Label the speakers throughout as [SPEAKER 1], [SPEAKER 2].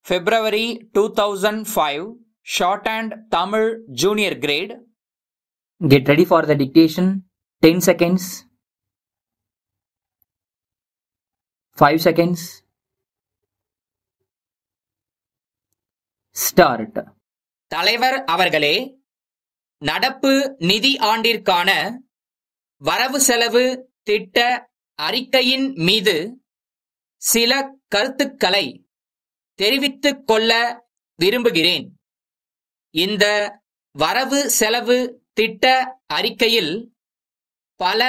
[SPEAKER 1] February 2005, Shorthand Tamil Junior Grade.
[SPEAKER 2] Get ready for the dictation. 10 seconds. 5 seconds. Start.
[SPEAKER 1] தலைவர் அவர்களே, நடப்பு நிதி ஆண்டிற்கான வரவு செலவு திட்ட அறிக்கையின் மீது சில கருத்துக்களை தெரிவித்துக் கொள்ள விரும்புகிறேன். இந்த வரவு செலவு திட்ட அறிக்கையில் பல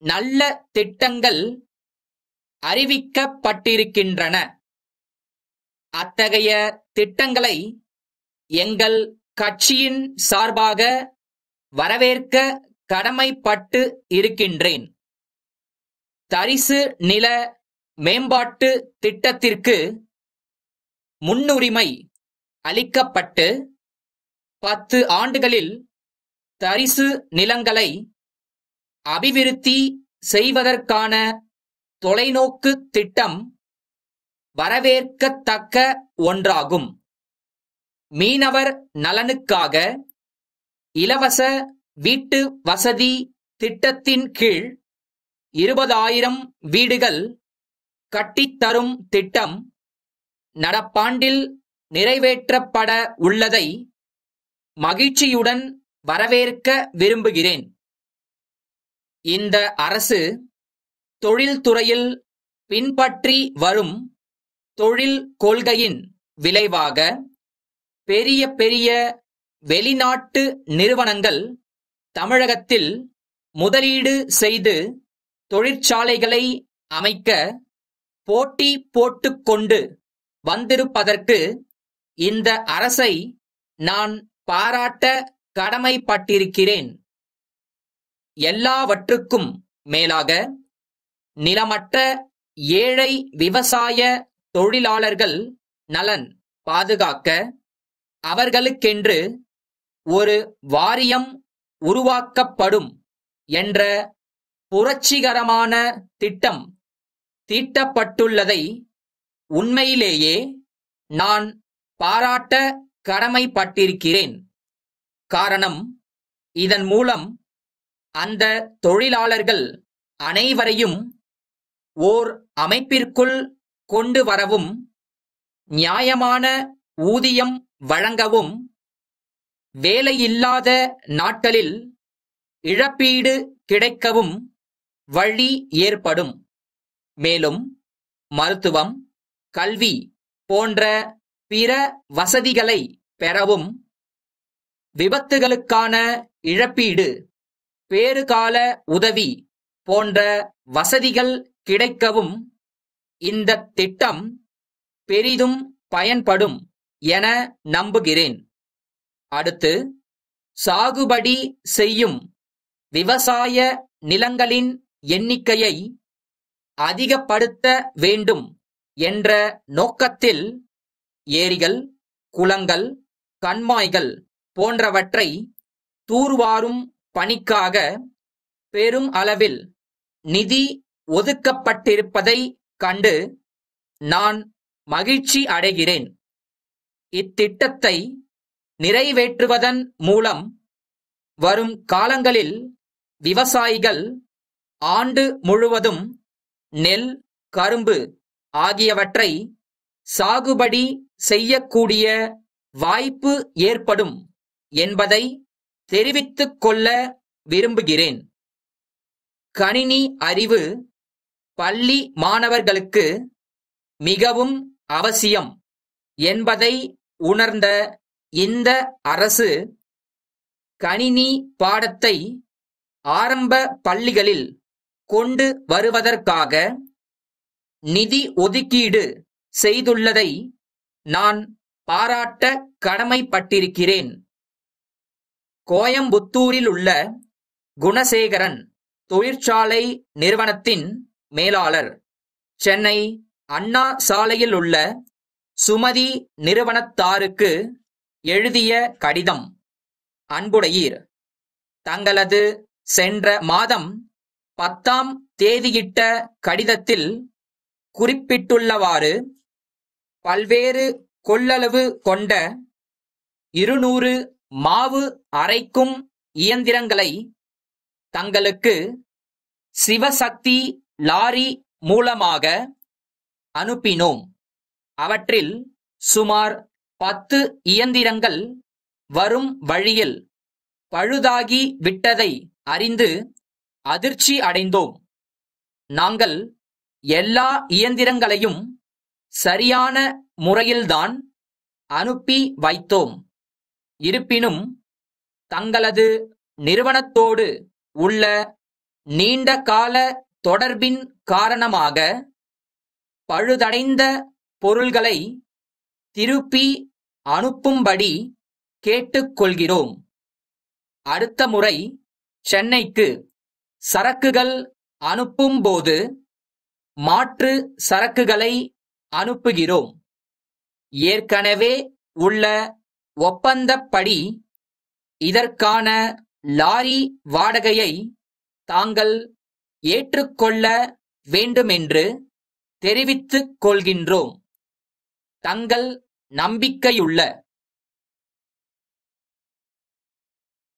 [SPEAKER 1] நல்ல திட்டங்கள் அறிவிக்கப்பட்டிருக்கின்றன. அத்தகைய திட்டங்களை எங்கள் கட்சியின் சார்பாக வரவேற்க கடமைப்பட்டு இருக்கின்றேன். தரிசு நில மேம்பாட்டு திட்டத்திற்கு முன்னுரிமை அளிக்கப்பட்டு 10 ஆண்டுகளில் தரிசு நிலங்களை அபிவிருத்தி செய்வதற்கான தொலைநோக்கு திட்டம் வரவேற்கத்தக்க ஒன்றாகும். மீனவர் நலனுக்காக இலவச வீட்டு வசதி திட்டத்தின் கீழ் 20,000 வீடுகள் கட்டித்தரும் திட்டம் நடப்பாண்டில் நிறைவேற்றப்பட உள்ளதை மகிழ்ச்சியுடன் வரவேற்க விரும்புகிறேன். இந்த அரசு தொழில்துறையில் பின்பற்றி வரும் தொழில் கொள்கையின் விளைவாக பெரிய பெரிய வெளிநாட்டு நிறுவனங்கள் தமிழகத்தில் முதலீடு செய்து தொழிற்சாலைகளை அமைக்க போட்டி போட்டுக்கொண்டு வந்திருப்பதற்கு இந்த அரசை நான் பாராட்ட கடமைப்பட்டிருக்கிறேன். எல்லாவற்றுக்கும் மேலாக நிலமற்ற ஏழை விவசாய தொழிலாளர்கள் நலன் பாதுகாக்க அவர்களுக்கென்று ஒரு வாரியம் உருவாக்கப்படும் என்ற புரட்சிகரமான திட்டம் தீட்டப்பட்டுள்ளதை உண்மையிலேயே நான் பாராட்ட கடமைப்பட்டிருக்கிறேன். காரணம், இதன் மூலம் அந்த தொழிலாளர்கள் அனைவரையும் ஓர் அமைப்பிற்குள் கொண்டு வரவும் நியாயமான ஊதியம் வழங்கவும் வேலையில்லாத நாட்களில் இழப்பீடு கிடைக்கவும் வழி ஏற்படும். மேலும் மருத்துவம், கல்வி போன்ற பிற வசதிகளை பெறவும், விபத்துகளுக்கான இழப்பீடு, பேறுகால உதவி போன்ற வசதிகள் கிடைக்கவும் இந்த திட்டம் பெரிதும் பயன்படும் என நம்புகிறேன். அடுத்து, சாகுபடி செய்யும் விவசாய நிலங்களின் எண்ணிக்கையை அதிகப்படுத்த வேண்டும் என்ற நோக்கத்தில் ஏரிகள், குளங்கள், கண்மாய்கள் போன்றவற்றை தூர்வாரும் பணிக்காக பெரும் அளவில் நிதி ஒதுக்கப்பட்டிருப்பதை கண்டு நான் மகிழ்ச்சி அடைகிறேன். இத்திட்டத்தை நிறைவேற்றுவதன் மூலம் வரும் காலங்களில் விவசாயிகள் ஆண்டு முழுவதும் நெல், கரும்பு ஆகியவற்றை சாகுபடி செய்யக்கூடிய வாய்ப்பு ஏற்படும் என்பதை தெரிவித்துக் கொள்ள விரும்புகிறேன். கணினி அறிவு பள்ளி மாணவர்களுக்கு மிகவும் அவசியம் என்பதை உணர்ந்த இந்த அரசு கணினி பாடத்தை ஆரம்ப பள்ளிகளில் கொண்டு வருவதற்காக நிதி ஒதுக்கீடு செய்துள்ளதை நான் பாராட்ட கடமைப்பட்டிருக்கிறேன். கோயம்புத்தூரில் உள்ள குணசேகரன் தொழிற்சாலை நிறுவனத்தின் மேலாளர், சென்னை அண்ணா சாலையில் உள்ள சுமதி நிறுவனத்தாருக்கு எழுதிய கடிதம். அன்புடையீர், தங்களது சென்ற மாதம் 10ஆம் தேதியிட்ட கடிதத்தில் குறிப்பிட்டுள்ளவாறு பல்வேறு கொள்ளளவு கொண்ட 200 மாவு அரைக்கும் இயந்திரங்களை தங்களுக்கு சிவசக்தி லாரி மூலமாக அனுப்பினோம். அவற்றில் சுமார் 10 இயந்திரங்கள் வரும் வழியில் பழுதாகி விட்டதை அறிந்து அதிர்ச்சி அடைந்தோம். நாங்கள் எல்லா இயந்திரங்களையும் சரியான முறையில்தான் அனுப்பி வைத்தோம். இருப்பினும் தங்களது நிறுவனத்தோடு உள்ள நீண்ட கால தொடர்பின் காரணமாக பழுதடைந்த பொருள்களை திருப்பி அனுப்பும்படி கேட்டுக்கொள்கிறோம். அடுத்த முறை சென்னைக்கு சரக்குகள் அனுப்பும்போது மாற்று சரக்குகளை அனுப்புகிறோம். ஏற்கனவே உள்ள ஒப்பந்தப்படி இதற்கான லாரி வாடகையை தாங்கள் ஏற்றுக்கொள்ள வேண்டுமென்று தெரிவித்துக் கொள்கின்றோம். தங்கள் நம்பிக்கையுள்ள